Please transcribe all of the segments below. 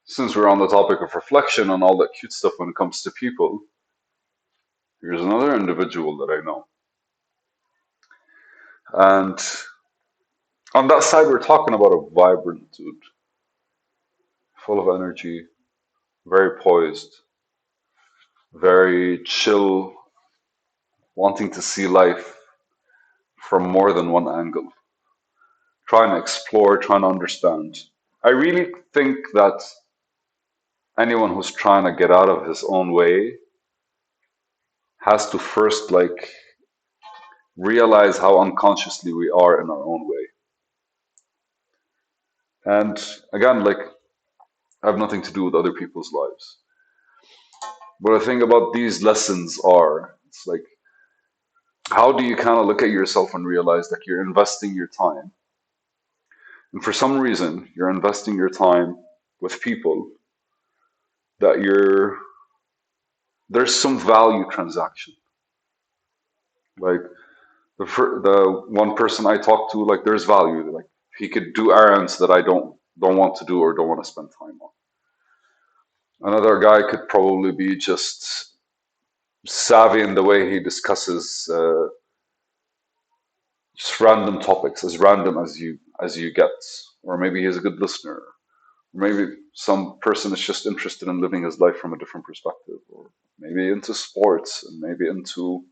Since we're on the topic of reflection and all that cute stuff when it comes to people, here's another individual that I know. And on that side, we're talking about a vibrant dude, full of energy, very poised, very chill, wanting to see life from more than one angle, trying to explore, trying to understand. I really think that anyone who's trying to get out of his own way has to first realize how unconsciously we are in our own way. And again, I have nothing to do with other people's lives. But the thing about these lessons are, it's like, how do you kind of look at yourself and realize that you're investing your time? And for some reason, you're investing your time with people that there's some value transaction. Like the one person I talked to, like there's value. Like he could do errands that I don't want to do or don't want to spend time on. Another guy could probably be just savvy in the way he discusses just random topics, as random as you get, or maybe he's a good listener, or maybe some person is just interested in living his life from a different perspective, or maybe into sports and maybe into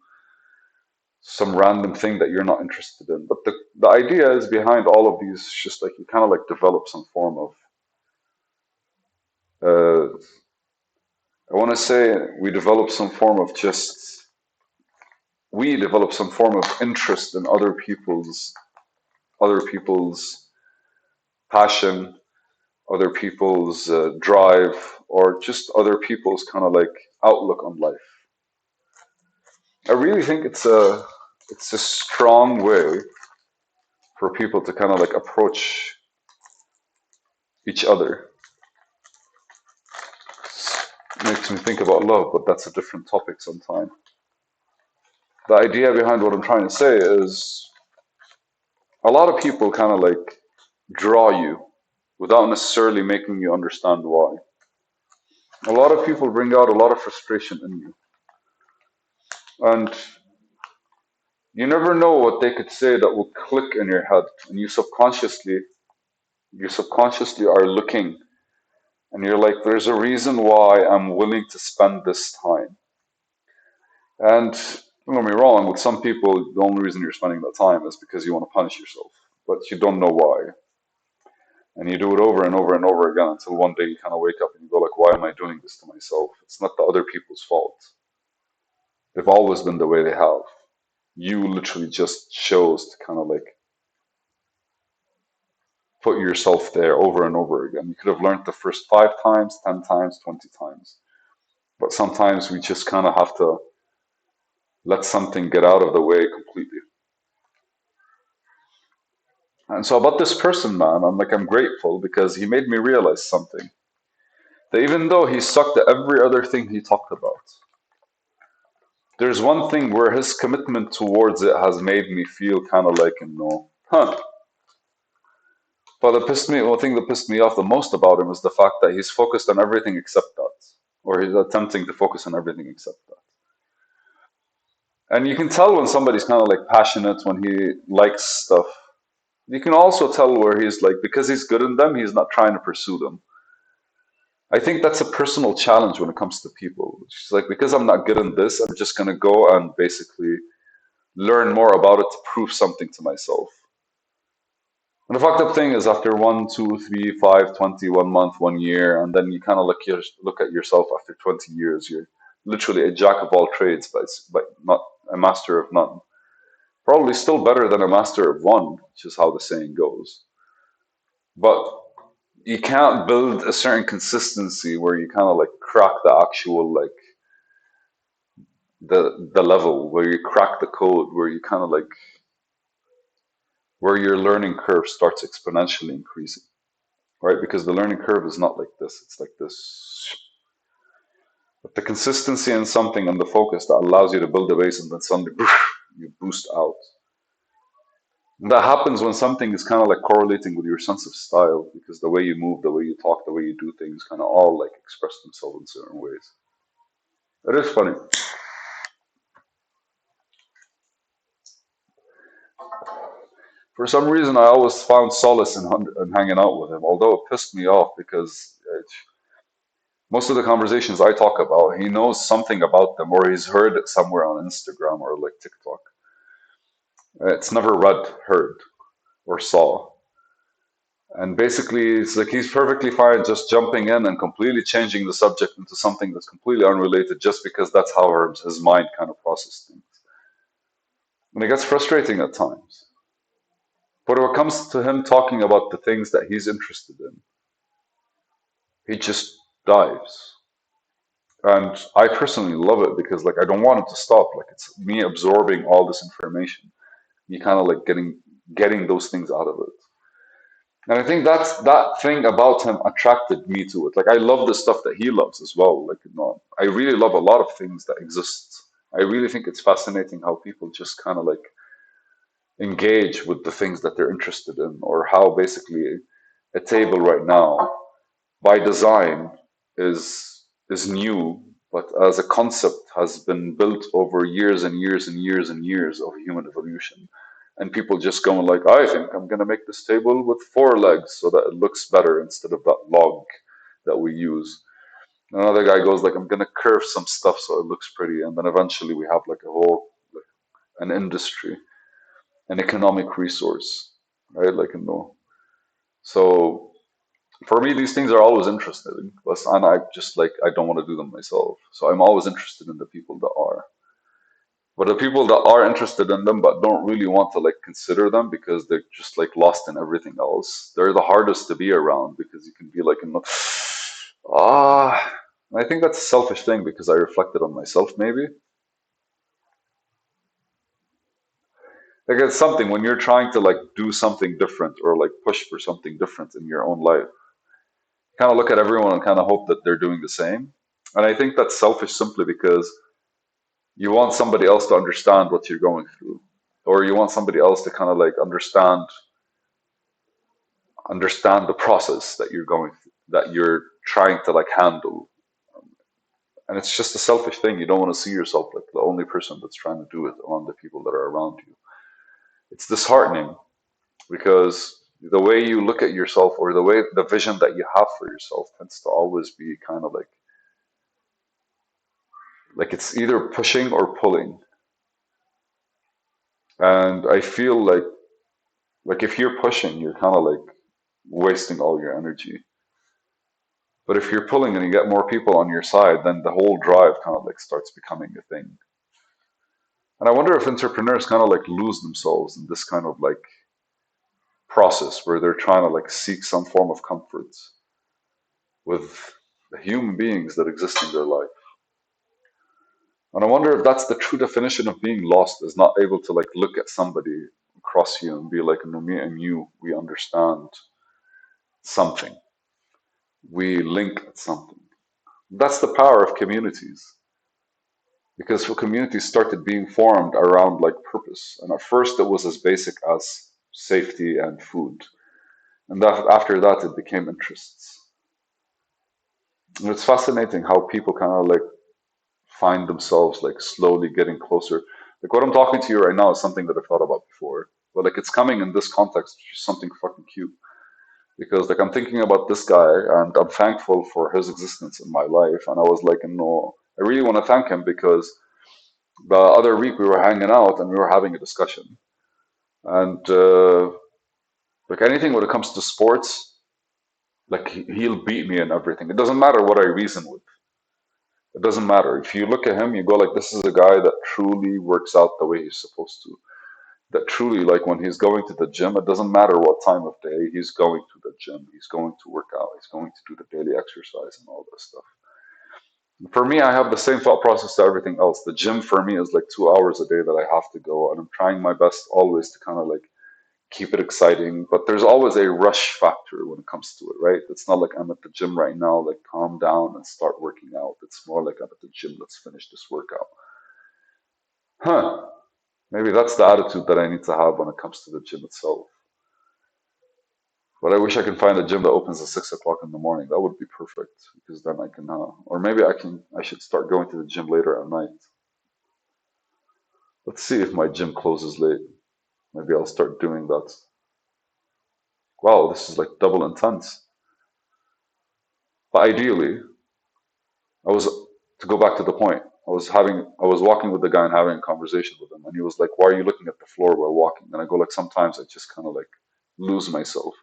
some random thing that you're not interested in. But the idea is behind all of these, just like you kind of like develop some form of uh, I want to say we develop some form of interest in other people's passion, other people's drive, or just other people's kind of like outlook on life. I really think it's a strong way for people to kind of like approach each other. Makes me think about love, but that's a different topic sometime. The idea behind what I'm trying to say is a lot of people kind of like draw you without necessarily making you understand why. A lot of people bring out a lot of frustration in you. And you never know what they could say that will click in your head. And you subconsciously are looking and you're like, there's a reason why I'm willing to spend this time. And don't get me wrong, with some people, the only reason you're spending that time is because you want to punish yourself, but you don't know why. And you do it over and over and over again until one day you kind of wake up and you go like, why am I doing this to myself? It's not the other people's fault. They've always been the way they have. You literally just chose to kind of like put yourself there over and over again. You could have learned the first 5 times, 10 times, 20 times. But sometimes we just kind of have to let something get out of the way completely. And so about this person, man, I'm grateful because he made me realize something. That even though he sucked at every other thing he talked about, there's one thing where his commitment towards it has made me feel kind of like, huh. But one thing that pissed me off the most about him is the fact that he's focused on everything except that, or he's attempting to focus on everything except that. And you can tell when somebody's kind of like passionate when he likes stuff. You can also tell where he's like, because he's good in them, he's not trying to pursue them. I think that's a personal challenge when it comes to people. It's like, because I'm not good in this, I'm just going to go and basically learn more about it to prove something to myself. And the fucked up thing is after 1, 2, 3, 5, 20, 1 month, 1 year, and then you kind of look at yourself after 20 years, you're literally a jack of all trades, but not a master of none. Probably still better than a master of one, which is how the saying goes. But you can't build a certain consistency where you kind of like crack the actual like the level where you crack the code where you kind of like where your learning curve starts exponentially increasing, right? Because the learning curve is not like this, it's like this. But the consistency in something and the focus that allows you to build a base and then suddenly you boost out. That happens when something is kind of like correlating with your sense of style, because the way you move, the way you talk, the way you do things, kind of all like express themselves in certain ways. It is funny. For some reason, I always found solace in hanging out with him, although it pissed me off because most of the conversations I talk about, he knows something about them or he's heard it somewhere on Instagram or like TikTok. It's never read, heard, or saw. And basically, it's like he's perfectly fine just jumping in and completely changing the subject into something that's completely unrelated just because that's how his mind kind of processes things. And it gets frustrating at times. But when it comes to him talking about the things that he's interested in, he just dives. And I personally love it because like I don't want it to stop. Like it's me absorbing all this information. You kind of like getting those things out of it. And I think that's that thing about him attracted me to it. Like I love the stuff that he loves as well. Like I really love a lot of things that exist. I really think it's fascinating how people just kind of like engage with the things that they're interested in, or how basically a table right now by design is new, but as a concept has been built over years and years and years and years of human evolution. And people just going like, I think I'm gonna make this table with four legs so that it looks better instead of that log that we use. Another guy goes like, I'm gonna curve some stuff so it looks pretty, and then eventually we have like a whole like, an industry, an economic resource, right? Like no. So for me, these things are always interesting, and I just like I don't want to do them myself. So I'm always interested in the people that are. But the people that are interested in them but don't really want to like consider them because they're just like lost in everything else, they're the hardest to be around because you can be like, ah, I think that's a selfish thing because I reflected on myself maybe. Like it's something when you're trying to like do something different or like push for something different in your own life, kind of look at everyone and kind of hope that they're doing the same. And I think that's selfish simply because you want somebody else to understand what you're going through, or you want somebody else to kind of like understand the process that you're going through, that you're trying to like handle. And it's just a selfish thing. You don't want to see yourself like the only person that's trying to do it among the people that are around you. It's disheartening because the way you look at yourself or the way the vision that you have for yourself tends to always be kind of like it's either pushing or pulling. And I feel like if you're pushing, you're kind of like wasting all your energy. But if you're pulling and you get more people on your side, then the whole drive kind of like starts becoming a thing. And I wonder if entrepreneurs kind of like lose themselves in this kind of like process where they're trying to like seek some form of comfort with the human beings that exist in their life. And I wonder if that's the true definition of being lost, is not able to like look at somebody across you and be like, no, me and you, we understand something. We link at something. That's the power of communities. Because communities started being formed around like purpose. And at first it was as basic as safety and food. And that after that it became interests. And it's fascinating how people kind of like find themselves like slowly getting closer. Like what I'm talking to you right now is something that I've thought about before. But like it's coming in this context, which is something fucking cute. Because like I'm thinking about this guy and I'm thankful for his existence in my life. And I was like, no, I really want to thank him because the other week we were hanging out and we were having a discussion. And like anything when it comes to sports, like he'll beat me in everything. It doesn't matter what I reason with. It doesn't matter. If you look at him, you go like, this is a guy that truly works out the way he's supposed to. That truly, like when he's going to the gym, it doesn't matter what time of day he's going to the gym. He's going to work out. He's going to do the daily exercise and all that stuff. For me, I have the same thought process to everything else. The gym for me is like 2 hours a day that I have to go, and I'm trying my best always to kind of like keep it exciting. But there's always a rush factor when it comes to it, right? It's not like I'm at the gym right now, like calm down and start working out. It's more like I'm at the gym, let's finish this workout. Huh. Maybe that's the attitude that I need to have when it comes to the gym itself. But I wish I can find a gym that opens at 6 o'clock in the morning. That would be perfect because then I can, or maybe I should start going to the gym later at night. Let's see if my gym closes late. Maybe I'll start doing that. Wow, this is like double intense. But ideally, I was to go back to the point. I was walking with the guy and having a conversation with him, and he was like, "Why are you looking at the floor while walking?" And I go like, "Sometimes I just kind of like lose myself."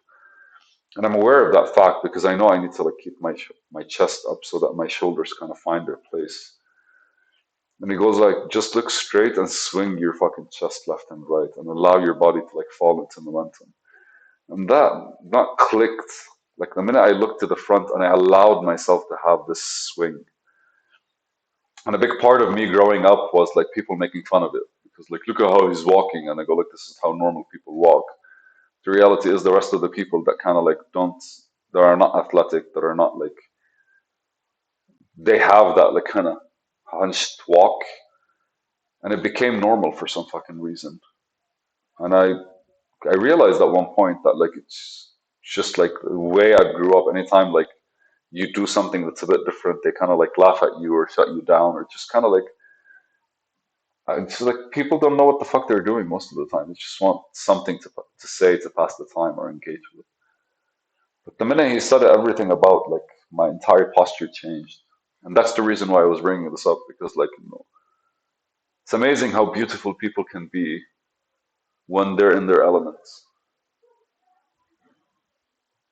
And I'm aware of that fact because I know I need to like keep my chest up so that my shoulders kind of find their place. And he goes like, just look straight and swing your fucking chest left and right and allow your body to like fall into momentum. And that clicked. Like the minute I looked to the front and I allowed myself to have this swing. And a big part of me growing up was like people making fun of it because like look at how he's walking, and I go like this is how normal people walk. The reality is the rest of the people that kind of like don't, that are not athletic, that are not like, they have that like kind of hunched walk, and it became normal for some fucking reason. And I realized at one point that like it's just like the way I grew up. Anytime like you do something that's a bit different, they kind of like laugh at you or shut you down or just kind of like, it's like people don't know what the fuck they're doing most of the time. They just want something to say to pass the time or engage with. But the minute he said everything about like my entire posture changed, and that's the reason why I was bringing this up because like it's amazing how beautiful people can be when they're in their elements.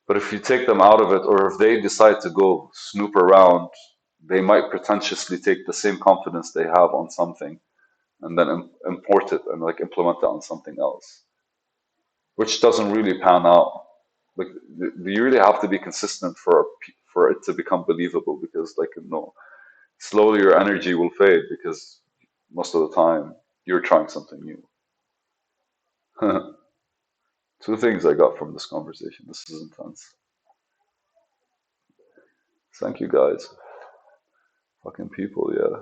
But if you take them out of it, or if they decide to go snoop around, they might pretentiously take the same confidence they have on something and then import it and like implement it on something else, which doesn't really pan out. Like you really have to be consistent for it to become believable because like slowly your energy will fade because most of the time you're trying something new. Two things I got from this conversation. This is intense. Thank you guys. Fucking people, yeah.